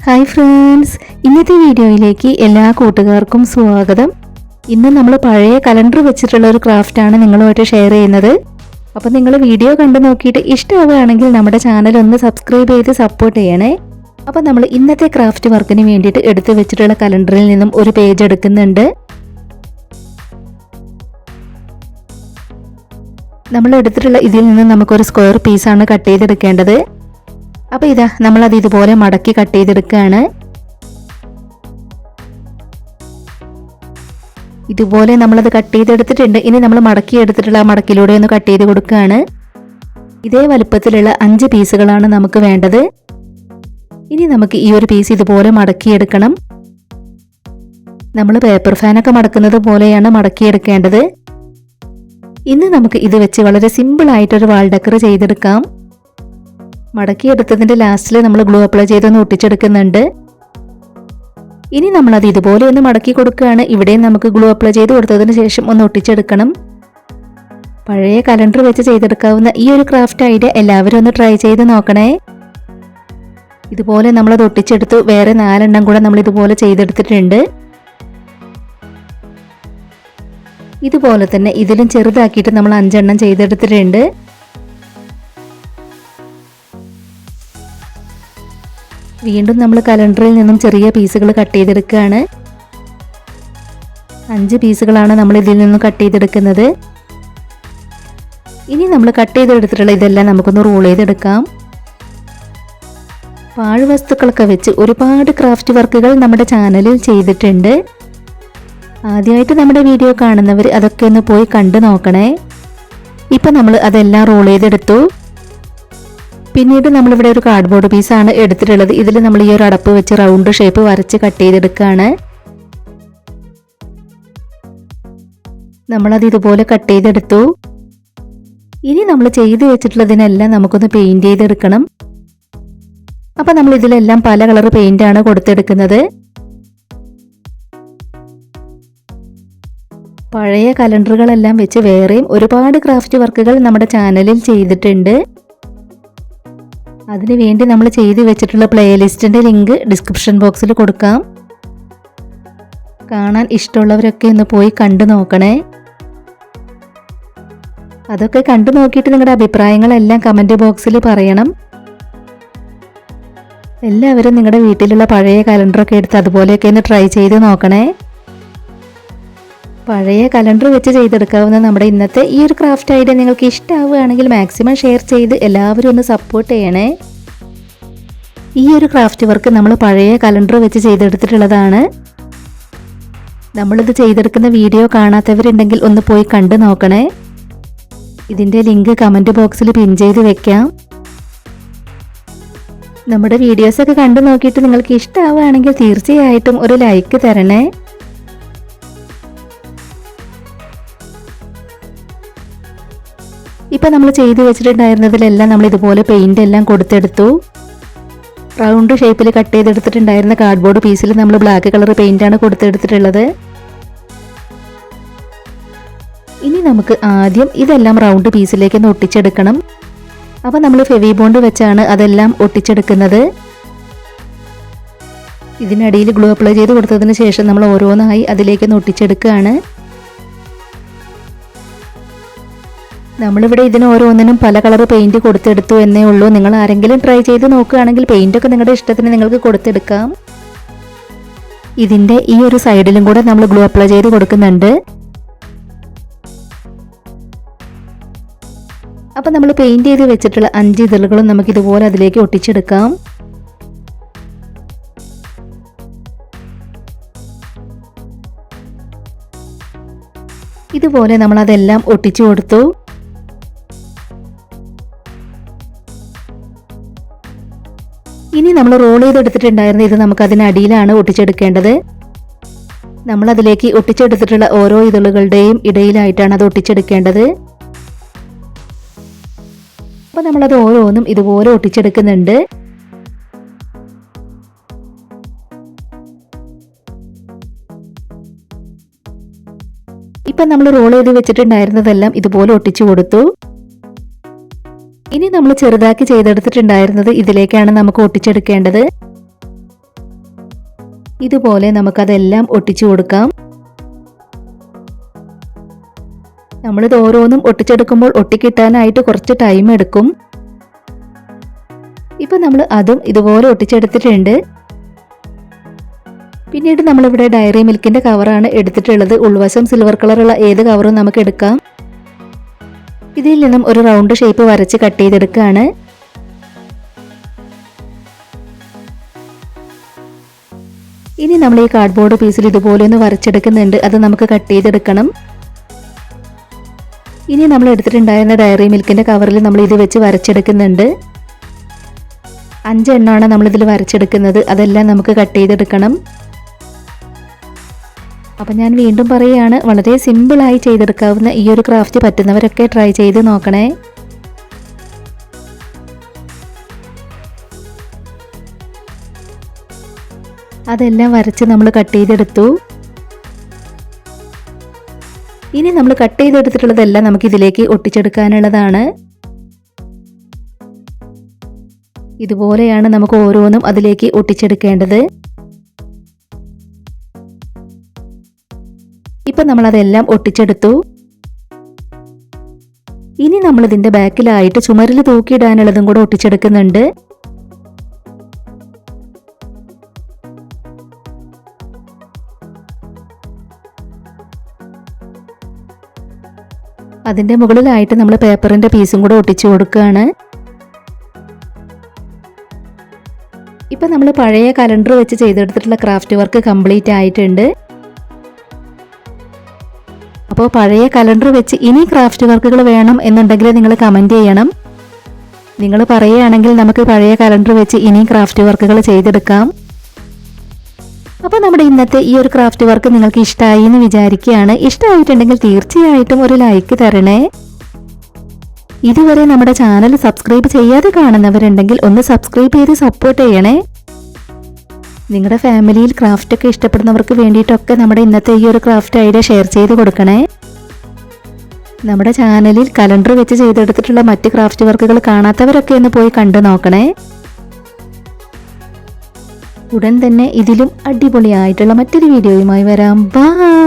Hi friends, ഇന്നത്തെ വീഡിയോയിലേക്ക് എല്ലാ കൂട്ടുകാർക്കും സ്വാഗതം. ഇന്ന് നമ്മൾ പഴയ കലണ്ടർ വെച്ചിട്ടുള്ള ഒരു ക്രാഫ്റ്റാണ് നിങ്ങളുമായിട്ട് ഷെയർ ചെയ്യുന്നത്. അപ്പോൾ നിങ്ങൾ വീഡിയോ കണ്ടു നോക്കിയിട്ട് ഇഷ്ടമാവുകയാണെങ്കിൽ നമ്മുടെ ചാനൽ ഒന്ന് സബ്സ്ക്രൈബ് ചെയ്ത് സപ്പോർട്ട് ചെയ്യണേ. അപ്പോൾ നമ്മൾ ഇന്നത്തെ ക്രാഫ്റ്റ് വർക്കിന് വേണ്ടിയിട്ട് എടുത്തു വെച്ചിട്ടുള്ള കലണ്ടറിൽ നിന്നും ഒരു പേജ് എടുക്കുന്നുണ്ട്. നമ്മൾ എടുത്തിട്ടുള്ള ഇതിൽ നിന്ന് നമുക്കൊരു സ്ക്വയർ പീസാണ് കട്ട് ചെയ്തെടുക്കേണ്ടത്. അപ്പോൾ ഇതാ നമ്മളത് ഇതുപോലെ മടക്കി കട്ട് ചെയ്തെടുക്കുകയാണ്. ഇതുപോലെ നമ്മളത് കട്ട് ചെയ്തെടുത്തിട്ടുണ്ട്. ഇനി നമ്മൾ മടക്കി എടുത്തിട്ടുള്ള ആ മടക്കിലൂടെ ഒന്ന് കട്ട് ചെയ്ത് കൊടുക്കുകയാണ്. ഇതേ വലുപ്പത്തിലുള്ള 5 പീസുകളാണ് നമുക്ക് വേണ്ടത്. ഇനി നമുക്ക് ഈ ഒരു പീസ് ഇതുപോലെ മടക്കിയെടുക്കണം. നമ്മൾ പേപ്പർ ഫാനൊക്കെ മടക്കുന്നത് പോലെയാണ് മടക്കിയെടുക്കേണ്ടത്. ഇന്ന് നമുക്ക് ഇത് വെച്ച് വളരെ സിമ്പിൾ ആയിട്ടൊരു വാൾ ഡെക്കർ ചെയ്തെടുക്കാം. മടക്കിയെടുത്തതിൻ്റെ ലാസ്റ്റിൽ നമ്മൾ ഗ്ലൂ അപ്ലൈ ചെയ്തൊന്ന് ഒട്ടിച്ചെടുക്കുന്നുണ്ട്. ഇനി നമ്മളത് ഇതുപോലെ ഒന്ന് മടക്കി കൊടുക്കുകയാണ്. ഇവിടെയും നമുക്ക് ഗ്ലൂ അപ്ലൈ ചെയ്ത് കൊടുത്തതിന് ശേഷം ഒന്ന് ഒട്ടിച്ചെടുക്കണം. പഴയ കലണ്ടർ വെച്ച് ചെയ്തെടുക്കാവുന്ന ഈ ഒരു ക്രാഫ്റ്റ് ഐഡിയ എല്ലാവരും ഒന്ന് ട്രൈ ചെയ്ത് നോക്കണേ. ഇതുപോലെ നമ്മളത് ഒട്ടിച്ചെടുത്തു. വേറെ 4 എണ്ണം കൂടെ നമ്മൾ ഇതുപോലെ ചെയ്തെടുത്തിട്ടുണ്ട്. ഇതുപോലെ തന്നെ ഇതിലും ചെറുതാക്കിയിട്ട് നമ്മൾ 5 എണ്ണം ചെയ്തെടുത്തിട്ടുണ്ട്. വീണ്ടും നമ്മൾ കലണ്ടറിൽ നിന്നും ചെറിയ പീസുകൾ കട്ട് ചെയ്തെടുക്കുകയാണ്. 5 പീസുകളാണ് നമ്മൾ ഇതിൽ നിന്നും കട്ട് ചെയ്തെടുക്കുന്നത്. ഇനി നമ്മൾ കട്ട് ചെയ്തെടുത്തിട്ടുള്ള ഇതെല്ലാം നമുക്കൊന്ന് റോൾ ചെയ്തെടുക്കാം. പാഴ്വസ്തുക്കളൊക്കെ വെച്ച് ഒരുപാട് ക്രാഫ്റ്റ് വർക്കുകൾ നമ്മുടെ ചാനലിൽ ചെയ്തിട്ടുണ്ട്. ആദ്യമായിട്ട് നമ്മുടെ വീഡിയോ കാണുന്നവർ അതൊക്കെ ഒന്ന് പോയി കണ്ടു നോക്കണേ. ഇപ്പം നമ്മൾ അതെല്ലാം റോൾ ചെയ്തെടുത്തു. പിന്നീട് നമ്മളിവിടെ ഒരു കാർഡ്ബോർഡ് പീസാണ് എടുത്തിട്ടുള്ളത്. ഇതിൽ നമ്മൾ ഈ ഒരു അടപ്പ് വെച്ച് റൗണ്ട് ഷേപ്പ് വരച്ച് കട്ട് ചെയ്തെടുക്കുകയാണ്. നമ്മളത് ഇതുപോലെ കട്ട് ചെയ്തെടുത്തു. ഇനി നമ്മൾ ചെയ്ത് വെച്ചിട്ടുള്ളതിനെല്ലാം നമുക്കൊന്ന് പെയിന്റ് ചെയ്തെടുക്കണം. അപ്പം നമ്മൾ ഇതിലെല്ലാം പല കളർ പെയിന്റാണ് കൊടുത്തെടുക്കുന്നത്. പഴയ കലണ്ടറുകളെല്ലാം വെച്ച് വേറെയും ഒരുപാട് ക്രാഫ്റ്റ് വർക്കുകൾ നമ്മുടെ ചാനലിൽ ചെയ്തിട്ടുണ്ട്. അതിനുവേണ്ടി നമ്മൾ ചെയ്ത് വെച്ചിട്ടുള്ള പ്ലേലിസ്റ്റിൻ്റെ ലിങ്ക് ഡിസ്ക്രിപ്ഷൻ ബോക്സിൽ കൊടുക്കാം. കാണാൻ ഇഷ്ടമുള്ളവരൊക്കെ ഒന്ന് പോയി കണ്ടു നോക്കണേ. അതൊക്കെ കണ്ടു നോക്കിയിട്ട് നിങ്ങളുടെ അഭിപ്രായങ്ങളെല്ലാം കമൻറ്റ് ബോക്സിൽ പറയണം. എല്ലാവരും നിങ്ങളുടെ വീട്ടിലുള്ള പഴയ കലണ്ടറൊക്കെ എടുത്ത് അതുപോലെയൊക്കെ ഒന്ന് ട്രൈ ചെയ്ത് നോക്കണേ. പഴയ കലണ്ടർ വെച്ച് ചെയ്തെടുക്കാവുന്ന നമ്മുടെ ഇന്നത്തെ ഈ ഒരു ക്രാഫ്റ്റ് ഐഡിയ നിങ്ങൾക്ക് ഇഷ്ടമാവുകയാണെങ്കിൽ മാക്സിമം ഷെയർ ചെയ്ത് എല്ലാവരും ഒന്ന് സപ്പോർട്ട് ചെയ്യണേ. ഈ ഒരു ക്രാഫ്റ്റ് വർക്ക് നമ്മൾ പഴയ കലണ്ടർ വെച്ച് ചെയ്തെടുത്തിട്ടുള്ളതാണ്. നമ്മളിത് ചെയ്തെടുക്കുന്ന വീഡിയോ കാണാത്തവരുണ്ടെങ്കിൽ ഒന്ന് പോയി കണ്ടു നോക്കണേ. ഇതിൻ്റെ ലിങ്ക് കമൻറ്റ് ബോക്സിൽ പിൻ ചെയ്ത് വെക്കാം. നമ്മുടെ വീഡിയോസൊക്കെ കണ്ടു നോക്കിയിട്ട് നിങ്ങൾക്ക് ഇഷ്ടമാവുകയാണെങ്കിൽ തീർച്ചയായിട്ടും ഒരു ലൈക്ക് തരണേ. ഇപ്പം നമ്മൾ ചെയ്ത് വെച്ചിട്ടുണ്ടായിരുന്നതിലെല്ലാം നമ്മൾ ഇതുപോലെ പെയിന്റ് എല്ലാം കൊടുത്തെടുത്തു. റൗണ്ട് ഷേപ്പിൽ കട്ട് ചെയ്തെടുത്തിട്ടുണ്ടായിരുന്ന കാർഡ്ബോർഡ് പീസിൽ നമ്മൾ ബ്ലാക്ക് കളർ പെയിന്റാണ് കൊടുത്തെടുത്തിട്ടുള്ളത്. ഇനി നമുക്ക് ആദ്യം ഇതെല്ലാം റൗണ്ട് പീസിലേക്ക് ഒന്ന് ഒട്ടിച്ചെടുക്കണം. അപ്പം നമ്മൾ ഫെവി ബോണ്ട് വെച്ചാണ് അതെല്ലാം ഒട്ടിച്ചെടുക്കുന്നത്. ഇതിനടിയിൽ ഗ്ലൂ അപ്ലൈ ചെയ്ത് കൊടുത്തതിന് ശേഷം നമ്മൾ ഓരോന്നായി അതിലേക്കൊന്ന് ഒട്ടിച്ചെടുക്കുകയാണ്. നമ്മളിവിടെ ഇതിന് ഓരോന്നിനും പല കളർ പെയിന്റ് കൊടുത്തെടുത്തു എന്നേ ഉള്ളൂ. നിങ്ങൾ ആരെങ്കിലും ട്രൈ ചെയ്ത് നോക്കുകയാണെങ്കിൽ പെയിന്റൊക്കെ നിങ്ങളുടെ ഇഷ്ടത്തിന് നിങ്ങൾക്ക് കൊടുത്തെടുക്കാം. ഇതിൻ്റെ ഈ ഒരു സൈഡിലും കൂടെ നമ്മൾ ഗ്ലൂ അപ്ലൈ ചെയ്ത് കൊടുക്കുന്നുണ്ട്. അപ്പം നമ്മൾ പെയിന്റ് ചെയ്ത് വെച്ചിട്ടുള്ള 5 ഇതളുകളും നമുക്കിതുപോലെ അതിലേക്ക് ഒട്ടിച്ചെടുക്കാം. ഇതുപോലെ നമ്മൾ അതെല്ലാം ഒട്ടിച്ചു കൊടുത്തു. ഇനി നമ്മൾ റോൾ ചെയ്തെടുത്തിട്ടുണ്ടായിരുന്ന ഇത് നമുക്ക് അതിനടിയിലാണ് ഒട്ടിച്ചെടുക്കേണ്ടത്. നമ്മളതിലേക്ക് ഒട്ടിച്ചെടുത്തിട്ടുള്ള ഓരോ ഇതളുകളുടെയും ഇടയിലായിട്ടാണ് അത് ഒട്ടിച്ചെടുക്കേണ്ടത്. അപ്പോൾ നമ്മളത് ഓരോന്നും ഇതുപോലെ ഒട്ടിച്ചെടുക്കുന്നുണ്ട്. ഇപ്പം നമ്മൾ റോൾ ചെയ്ത് വെച്ചിട്ടുണ്ടായിരുന്നതെല്ലാം ഇതുപോലെ ഒട്ടിച്ചു കൊടുത്തു. ഇനി നമ്മൾ ചെറുതാക്കി ചെയ്തെടുത്തിട്ടുണ്ടായിരുന്നത് ഇതിലേക്കാണ് നമുക്ക് ഒട്ടിച്ചെടുക്കേണ്ടത്. ഇതുപോലെ നമുക്കതെല്ലാം ഒട്ടിച്ചു കൊടുക്കാം. നമ്മളിത് ഓരോന്നും ഒട്ടിച്ചെടുക്കുമ്പോൾ ഒട്ടിക്കിട്ടാനായിട്ട് കുറച്ച് ടൈം എടുക്കും. ഇപ്പൊ നമ്മൾ അതും ഇതുപോലെ ഒട്ടിച്ചെടുത്തിട്ടുണ്ട്. പിന്നീട് നമ്മളിവിടെ ഡയറി മിൽക്കിന്റെ കവറാണ് എടുത്തിട്ടുള്ളത്. ഉൾവശം സിൽവർ കളറുള്ള ഏത് കവറും നമുക്ക് എടുക്കാം. ഇതിൽ നിന്നും ഒരു റൗണ്ട് ഷേപ്പ് വരച്ച് കട്ട് ചെയ്തെടുക്കുകയാണ്. ഇനി നമ്മൾ ഈ കാർഡ്ബോർഡ് പീസിൽ ഇതുപോലെ ഒന്ന് വരച്ചെടുക്കുന്നുണ്ട്. അത് നമുക്ക് കട്ട് ചെയ്തെടുക്കണം. ഇനി നമ്മൾ എടുത്തിട്ടുണ്ടായിരുന്ന ഡയറി മിൽക്കിന്റെ കവറിൽ നമ്മൾ ഇത് വെച്ച് വരച്ചെടുക്കുന്നുണ്ട്. 5 എണ്ണമാണ് നമ്മളിതിൽ വരച്ചെടുക്കുന്നത്. അതെല്ലാം നമുക്ക് കട്ട് ചെയ്തെടുക്കണം. അപ്പം ഞാൻ വീണ്ടും പറയുകയാണ്, വളരെ സിമ്പിളായി ചെയ്തെടുക്കാവുന്ന ഈ ഒരു ക്രാഫ്റ്റ് പറ്റുന്നവരൊക്കെ ട്രൈ ചെയ്ത് നോക്കണേ. അതെല്ലാം വരച്ച് നമ്മൾ കട്ട് ചെയ്തെടുത്തു. ഇനി നമ്മൾ കട്ട് ചെയ്തെടുത്തിട്ടുള്ളതെല്ലാം നമുക്ക് ഇതിലേക്ക് ഒട്ടിച്ചെടുക്കാനുള്ളതാണ്. ഇതുപോലെയാണ് നമുക്ക് ഓരോന്നും അതിലേക്ക് ഒട്ടിച്ചെടുക്കേണ്ടത്. ഇപ്പം നമ്മളതെല്ലാം ഒട്ടിച്ചെടുത്തു. ഇനി നമ്മൾ ഇതിന്റെ ബാക്കിലായിട്ട് ചുമരിൽ തൂക്കിയിടാനുള്ളതും കൂടെ ഒട്ടിച്ചെടുക്കുന്നുണ്ട്. അതിന്റെ മുകളിലായിട്ട് നമ്മൾ പേപ്പറിന്റെ പീസും കൂടെ ഒട്ടിച്ചു കൊടുക്കുകയാണ്. ഇപ്പം നമ്മൾ പഴയ കലണ്ടർ വെച്ച് ചെയ്തെടുത്തിട്ടുള്ള ക്രാഫ്റ്റ് വർക്ക് കംപ്ലീറ്റ് ആയിട്ടുണ്ട്. അപ്പോൾ പഴയ കലണ്ടർ വെച്ച് ഇനി ക്രാഫ്റ്റ് വർക്കുകൾ വേണം എന്നുണ്ടെങ്കിൽ നിങ്ങൾ കമൻറ്റ് ചെയ്യണം. നിങ്ങൾ പറയുകയാണെങ്കിൽ നമുക്ക് പഴയ കലണ്ടർ വെച്ച് ഇനി ക്രാഫ്റ്റ് വർക്കുകൾ ചെയ്തെടുക്കാം. അപ്പോൾ നമ്മുടെ ഇന്നത്തെ ഈ ഒരു ക്രാഫ്റ്റ് വർക്ക് നിങ്ങൾക്ക് ഇഷ്ടമായി എന്ന് വിചാരിക്കുകയാണ്. ഇഷ്ടമായിട്ടുണ്ടെങ്കിൽ തീർച്ചയായിട്ടും ഒരു ലൈക്ക് തരണേ. ഇതുവരെ നമ്മുടെ ചാനൽ സബ്സ്ക്രൈബ് ചെയ്യാതെ കാണുന്നവരുണ്ടെങ്കിൽ ഒന്ന് സബ്സ്ക്രൈബ് ചെയ്ത് സപ്പോർട്ട് ചെയ്യണേ. നിങ്ങളുടെ ഫാമിലിയിൽ ക്രാഫ്റ്റ് ഒക്കെ ഇഷ്ടപ്പെടുന്നവർക്ക് വേണ്ടിയിട്ടൊക്കെ നമ്മുടെ ഇന്നത്തെ ഈ ഒരു ക്രാഫ്റ്റ് ഐഡിയ ഷെയർ ചെയ്ത് കൊടുക്കണേ. നമ്മുടെ ചാനലിൽ കലണ്ടർ വെച്ച് ചെയ്തെടുത്തിട്ടുള്ള മറ്റ് ക്രാഫ്റ്റ് വർക്കുകൾ കാണാത്തവരൊക്കെ ഒന്ന് പോയി കണ്ടു നോക്കണേ. ഉടൻ തന്നെ ഇതിലും അടിപൊളിയായിട്ടുള്ള മറ്റൊരു വീഡിയോയുമായി വരാം. ബൈ.